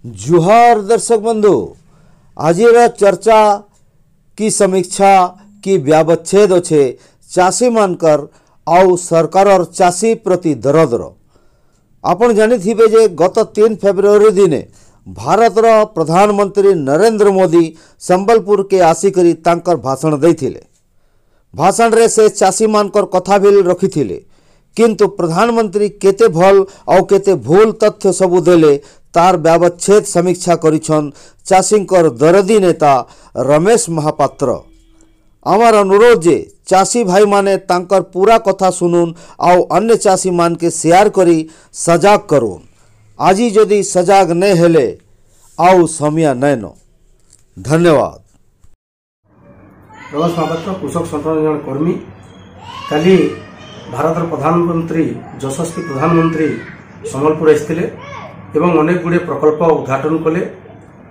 जुहार दर्शक बंधु आज चर्चा की समीक्षा की व्यवच्छेद अच्छे चाषी मानकर आउ सरकार चाषी प्रति दरदर आपण जानिथिबे जे गत 3 फेब्रुआरी दिने भारतर प्रधानमंत्री नरेंद्र मोदी संबलपुर के आसिकरी तांकर भाषण देथिले। भाषण रे से चाषी मानकर कथा भी रखिथिले, किंतु प्रधानमंत्री केते भल और केते भूल तथ्य सबू देले तार व्यवच्छेद समीक्षा करिछन चाषींकर दरदी नेता रमेश महापात्र। आमार अनुरोध जे चाषी भाई माने तांकर पूरा कथा सुनुन आउ अन्य चाषी मान के शेयर करी सजाग करूँ। आज जदि सजाग नहीं हेले आउ समय नैन। धन्यवाद। रमेश महापात्र कृषक संगठन जन कर्मी काली भारत प्रधानमंत्री यशस्वी प्रधानमंत्री संबलपुर आसते एवं अनेक गुड़े प्रकल्प उद्घाटन कले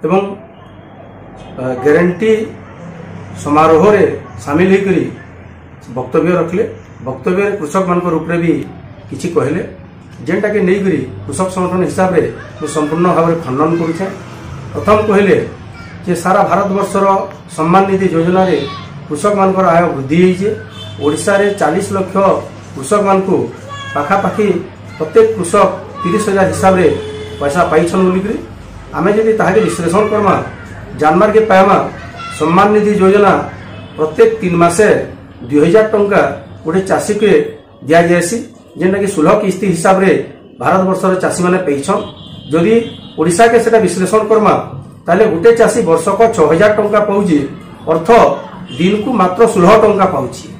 एवं ग्यारंटी समारोह रे सामिल होकर वक्तव्य रखले। वक्तव्य कृषक मान रूप भी किसी कहले जेनटा के नहीं करी कृषक संगठन हिसाब से मैं संपूर्ण भाव में खंडन करुचे। प्रथम कहले जे सारा भारत वर्षर सम्मान निधि योजना रे कृषक मान आय वृद्धि होइछे। ओडिशा रे 40 लाख कृषक मान को पाखापाखि प्रत्येक कृषक 30,000 हिसाब से पैसा पाइछन बोलिक आमे जदि ताहाके विश्लेषण करमा जानमार के पायमा सम्मान निधि योजना प्रत्येक 3 मासे 2000 टंका गोटे चाषी के दिया जाएसी, जेनटा कि 16 किस्ती हिसाब रे भारत वर्षर चाषी माने पेइछन। जदि ओडिशा के सेटा विश्लेषण करमा ताले गोटे चाषी वर्षक 6000 टंका पाउची, अर्थ दिन को मात्र 16 टंका पाउची।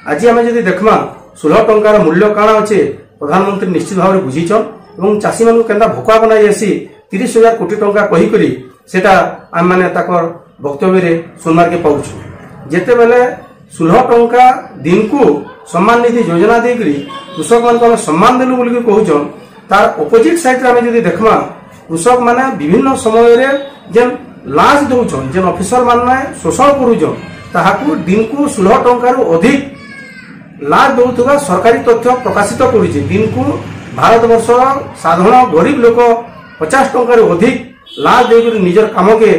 आज आमे जदि देखमा 16 टंकार मूल्य काना अच्छे प्रधानमंत्री निश्चित भाव में बुझीछन एवं चाषी मान केनता भोका बनाई आसी 30,000 कोटी टंका कही करी सेटा आम माने ताकर वक्तव्य रे सुनमार के पाउछु। जेते बेले 16 टंका दिन को सम्मान निधि योजना देकरी कृषक मान को सम्मान देलु बोली के कहउछन, तार ऑपोजिट साइड रे आमे जदि देखमा कृषक माने विभिन्न समय रे जेन लांच दउछन, जेन ऑफिसर माने शोषण करूछन, ताहाकू दिन को 16 टंका रु अधिक लाभ दउथुवा सरकारी तथ्य प्रकाशित करूछि। दिन को भारत वर्ष साधारण गरीब लोक 50 टंका रु अधिक लाभ देकर निजर काम के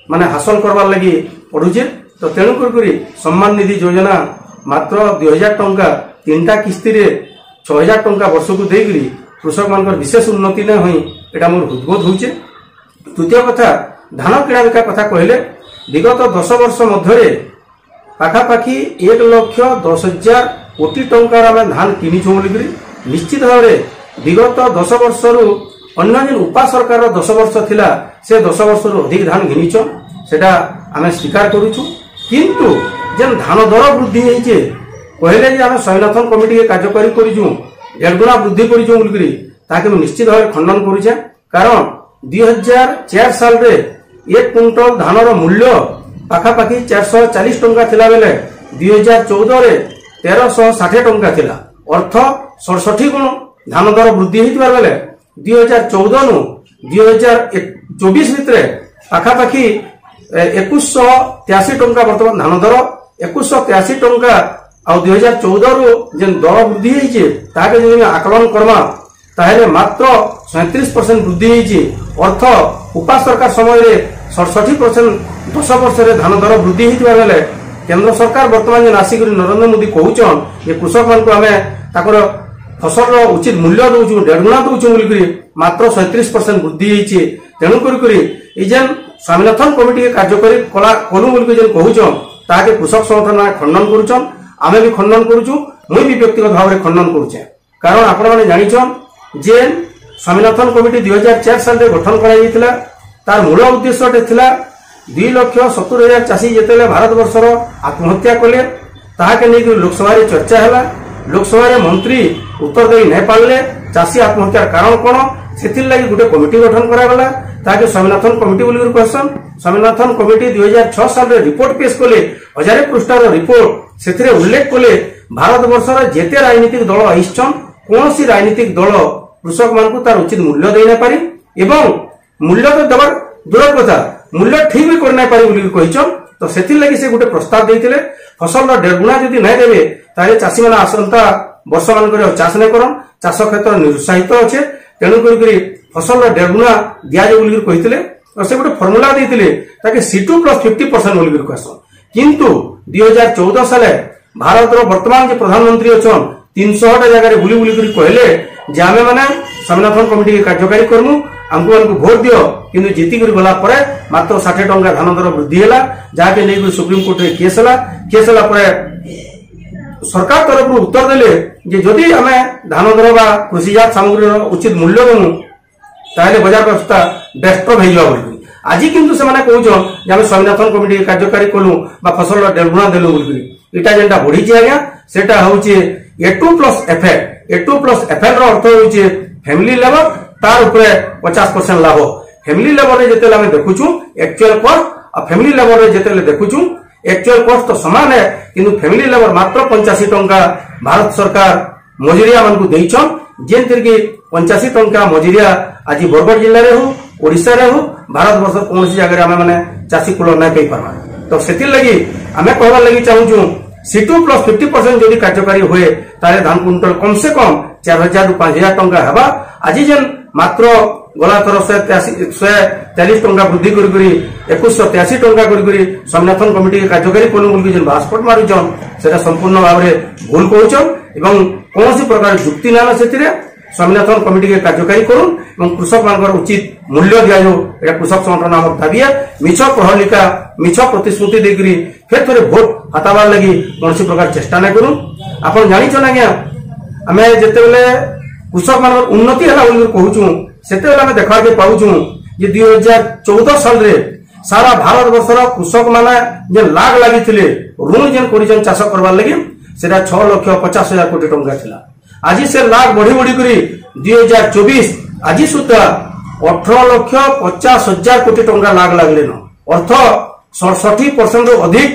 माने हासिल करवार लगी पड़ुचे। तो तेणु करी सम्मान निधि योजना मात्र 2000 टंका 3टा किस्ती रे 6000 टंका वर्ष को देकरी कृषक मान विशेष उन्नति न होई एटा मोर उद्बोध होइचे। द्वितीय कथा धान किणा बिका कथा कहले विगत 10 वर्ष मध्य पाखापाखि 1,10,000 कोटी टंकार आम धान किनीछु बोलिक निश्चित भाव में विगत 10 वर्ष रु अन्य जेन उपा सरकार 10 वर्ष थिला से 10 वर्ष रु अधिक धान घिनीछन सेटा आम स्वीकार करूछु। किंतु जेन धान दर वृद्धि होइछे कहले जे आम स्वामीनाथन कमिटी के कार्यकारी करिछु 1.5 गुणा वृद्धि करिछु बोलिक ताके मैं निश्चित भाव खंडन करूछे। कारण 2004 साल रे 1 क्विंटल धान रो मूल्य पाखापाखि 440 टंका थिला बेले 2014 रे 1360 टंका थिला, अर्थ 67 गुण धान दर वृद्धि होइतिबार बेले 2014 नु 2024 भितरे पाखापाखि 2183 टंका वर्तमान धान दर 2183 टंका आ 2014 रु जेन दर वृद्धि होइछे ताके जदि आकलन करमा ताहेले मात्र 37% वृद्धि होइछे, अर्थ उपा सरकार समय रे 67% 10 वर्ष रे धान दर वृद्धि होइतिबा बेले केंद्र सरकार वर्तमान जेन आसिक नरेंद्र मोदी कहउछन जे कृषक मान को आमे ताकर फसल उचित मूल्य दउछु 1.5 गुणा दउछु बोलिकरी मात्र 37% वृद्धि होइछे। तेणु करी ए जेन स्वामीनाथन कमिटी के कार्यकारी कला कोनु बोलिक जेन कहउछन ताके कृषक संगठन खंडन करूछन, आमे भी खंडन करूछु। मुई भी व्यक्तिगत भाव में खंडन करूछे। कारण आपण माने जानिछन जे स्वामीनाथन कमिटी 2004 साल रे गठन करा जायतिला, तार मूल उद्देश्य थिला 2,70,000 चाषी जेतेले भारत वर्षर आत्महत्या कले ताहाके नहीं लोकसभा रे चर्चा हैला। लोकसभा रे मंत्री उत्तर दे नहीं पाले चाषी आत्महत्यार कारण कोन सेथिर लागि गुटे कमिटी गठन करा गला, ताके स्वामीनाथन कमिटी बोली कहसन। स्वामीनाथन कमिटी 2006 साल रे रिपोर्ट पेश कले 1000 पृष्ठार रिपोर्ट, सेथिरे उल्लेख कले भारत वर्षर जेते राजनीतिक दल आइछन कोनोसी राजनीतिक दल कृषक मान को तार उचित मूल्य दे न पारि एवं मूल्य तो देवर दूर कथा मूल्य ठीक भी करना पारि बोली कहिछन। तो सेथिर लागि से गुटे प्रस्ताव देइतिले फसल 1.5 गुणा जदि नै देबे ताले चाषी माने आसंता वर्ष मान चाष नहीं करन, चाष क्षेत्र निरुत्साहित अच्छे। तेणुक फसल डेढ़ दिजाव बोल कहते से गोटे फर्मुला देते ताकि C2 + 50% बोल कहसन किंतु 2014 साले भारत वर्तमान जो प्रधानमंत्री अच्छा 300टा जगह बुली बुली कहले जे आमे माने स्वामीनाथन कमिटी के कार्यकारी करमु आमको भोट दियो किंतु जीति कर गला परे मात्र 60 टंका धान दर वृद्धि हैला जाके नै सुप्रीम कोर्ट रे केस हैला परे सरकार तरफ उत्तर देले जे जदि आमे धान दर बा कृषिजात सामग्री उचित मूल्य देमु ताहले बाजार व्यवस्था डेस्ट्रॉय हो जाबो आज किंतु से माने कहउछन जे आमे स्वामीनाथन कमिटी के कार्यकारी कलु बा फसल डेढ़ देलु बोलकरी इटा जेंटा बढ़ी छी आज्ञा सेटा होउची A2 + FL A2 + FL रो अर्थ होउची फैमिली लेवल तार ऊपर 50% लाभ फैमिली लेवल रे जेतेले आमे देखुछु एक्चुअल कॉस्ट आ फैमिली लेवल रे जेतेले देखुछु एक्चुअल कॉस्ट तो समान है किंतु फैमिली लेवल मात्र 85 टंका भारत सरकार मजुरिया मानकु देइछन जेंतिर कि 85 टंका मजुरिया आज बरगढ़ जिल्ला रे हो ओडिसा रे हो भारत वर्ष कोनसी जगह आमे माने चासी कुल नै कहि परबा तो सेति लगी आमे कहबा लगी चाहूछु C2 + 50% जदि कार्यकारी हुए ताले धान कुंटल कम से कम 4000 रु 5000 टंका हेबा आज जेन मात्र गला थर 143 टंका वृद्धि करी 2183 टंका करी स्वामीनाथन कमिटी के कार्यकारी कलु बोल जेन पासपोर्ट मारुचन सेटा संपूर्ण भाव में भूल कहउचन एवं कौन प्रकार जुक्ति नाना सेतिरे स्वामीनाथन कमिटी के कार्यकारी करूँ और कृषक मान उचित मूल्य दि जाऊ एटा कृषक संगठन आम दाबी है मिछ प्रहलिका मिछ प्रतिश्रुति देकरी फिर थोड़े भोट हटाबार लगी कौन प्रकार चेष्टा नहीं करूँ आप जान आज्ञा आम जिते कृषक मान उन्नति है कहूँ से देखा पाऊँ जे 2014 साल रे सारा भारत वर्षर कृषक मैंने लाग लगी ऋण जेन कर चाष करवार लगी से 6,50,000 कोटी टंका थिला आज से लाख बढ़ी बढ़ी करी 2024 आज सुधा 18,50,000 कोटी टंका लाग लगले अर्थ 67% अधिक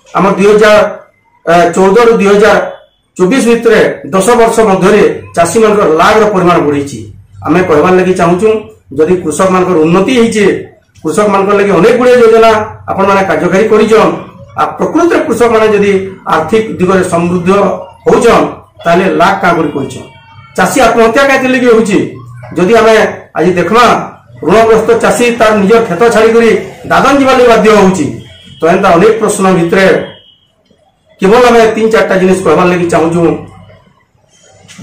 आम 2014 रु 2024 भितर 10 वर्ष मध्य चाषी मान लाग परिमाण बढ़ी आम कहबार लगी चाहूँ जदि कृषक मान उन्नति होइछे कृषक मान लगी अनेक गुड़े योजना आपण माने कार्यकारी करिजन आ प्रकृत कृषक माने जदि आर्थिक दिगरे समृद्ध होजन ताले लाख का गुड़ी कहछ चाषी आत्महत्या काहे लगी होउची जदि आमे आज देखमा ऋणग्रस्त चाषी तार निज खेत छाड़ी करी दादन जीवाले बाध्य होउची तो एंता अनेक प्रश्न भितरे केवल आमे 3-4टा जिनिस कहबार लगी चाहूछु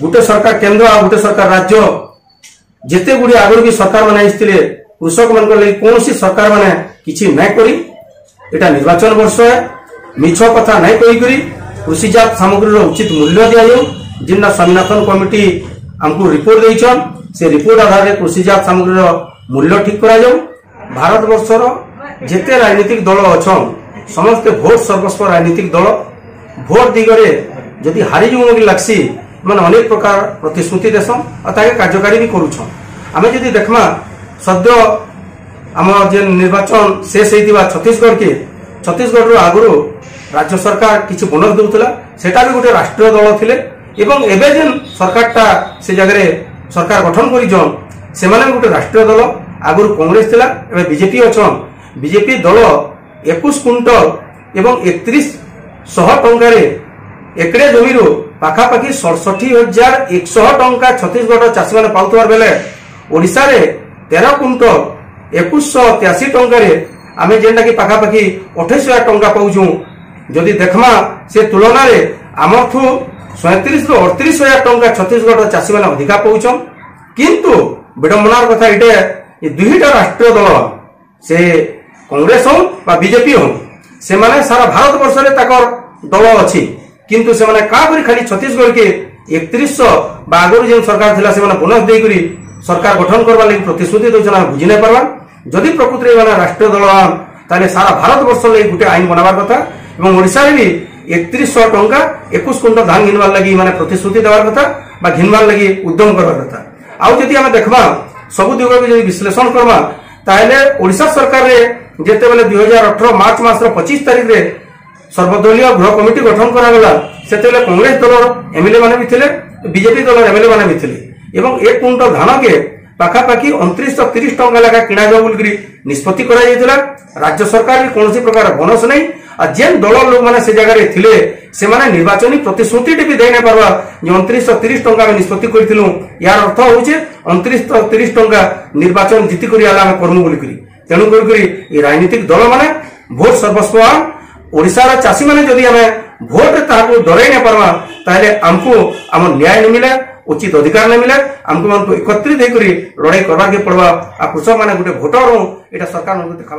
गुटे सरकार केंद्र आ गुटे सरकार राज्य जेते गुडी आगुर भी सरकार माने आइस्तिले कृषक मान लगी कौन सरकार माने किछि नै करी एटा निर्वाचन वर्ष है मिछ कथा नै कहि करी कृषिजात सामग्री उचित मूल्य दि जाऊ जिन्ना स्वामीनाथन कमिटी हमको रिपोर्ट देइछन से रिपोर्ट आधार रे कृषिजात सामग्री मूल्य ठीक करा जाऊ भारत वर्षर जेते राजनीतिक दल अछन समस्त भोट सर्वस्व राजनीतिक दल भोट दिगरे जदि हारी जुमो कि लागसी माने अनेक प्रकार प्रतिश्रुति देसन और ताके कार्यकारी भी करूछन आमे जदि देखमा सद्य आम जे निर्वाचन शेष होइतिबा छत्तीसगढ़ रो आगुरो राज्य सरकार किसी बोनस दूला सेटा भी गोटे राष्ट्रीय दल थिले एवं एबे जेन सरकारटा से जगह सरकार गठन करिजन से माने गोटे राष्ट्रीय दल आगुर कांग्रेस थिला एबे बीजेपी अछन बीजेपी दल 21 कुंटल एवं 3100 टंका रे एकड़े जमी रो पाखापाखि 67,100 टंका छत्तीसगढ़ चाषी माने पाउतबार बेले ओडिसा रे 13 कुंटल 2183 टंका रे आमे जेंटा कि पाखापाखि 28,000 टंका पाउछु जदि देखमा से तुलना रे आमठू 37 रो 38,000 टंका छत्तीसगढ़ चाषी माने अधिका पाउछन किंतु विडंबनार कथा इटे ये दुईटा राष्ट्रीय दल से कांग्रेस हो बा बीजेपी हो से माने सारा भारत वर्ष रे ताकर दल अछि किंतु से माने का करी खाली छत्तीसगढ़ के 3100 बा आगुर जेन सरकार थिला से माने बोनस देई करी सरकार गठन करबा लागि प्रतिश्रुति दोजना बुझि नै परबा जदि प्रकृति रे माने राष्ट्रीय दल ताले सारा भारत वर्ष लागि गुटे आईन बनाबार कथा एवं ओडिसा रे भी 3100 टंका 21 कुंटल धान घिनबार लागि माने प्रतिश्रुति देबार कथा बा घिनबार लागि उद्यम करबार कथा आउ जदि आमे देखबा सब दिग के जदि विश्लेषण करबा ताले ओडिसा सरकार रे जेते बेले 2018 मार्च मास रो 25 तारिख रे सर्वदलीय गृह कमिटी गठन करा गला सेते बेले कांग्रेस दल एमएलए माने भी थिले बीजेपी दल एमएलए माने भी थिले एवं 1 कुंटल धान के पाखापाखि 2930 टंका लगा किणा जाऊ बोलकरी निष्पत्ति करा जायतिला राज्य सरकार भी कोनोसी प्रकार बोनस नहीं आ जेन दल लोक मैंने से जगह थिले से माने निर्वाचनी प्रतिश्रुति भी दे नहीं पारवा 2930 टंका में निष्पत्ति करथिलु यार अर्थ होचे 2930 टंका निर्वाचन जीति करी आला हम करमु बोली करी तेणु करी राजनीतिक दल माने भोट सर्वस्व ओडिसा रा चासी माने जदि हमें भोट ताको डरै नहीं पारवा ताले हमको हम न्याय नहीं मिले उचित अधिकार नहीं मिले हमको एकत्रित होकर लड़ाई करवा के पड़वा आ कृषक माने गोटे भोटर एटा सरकार देखा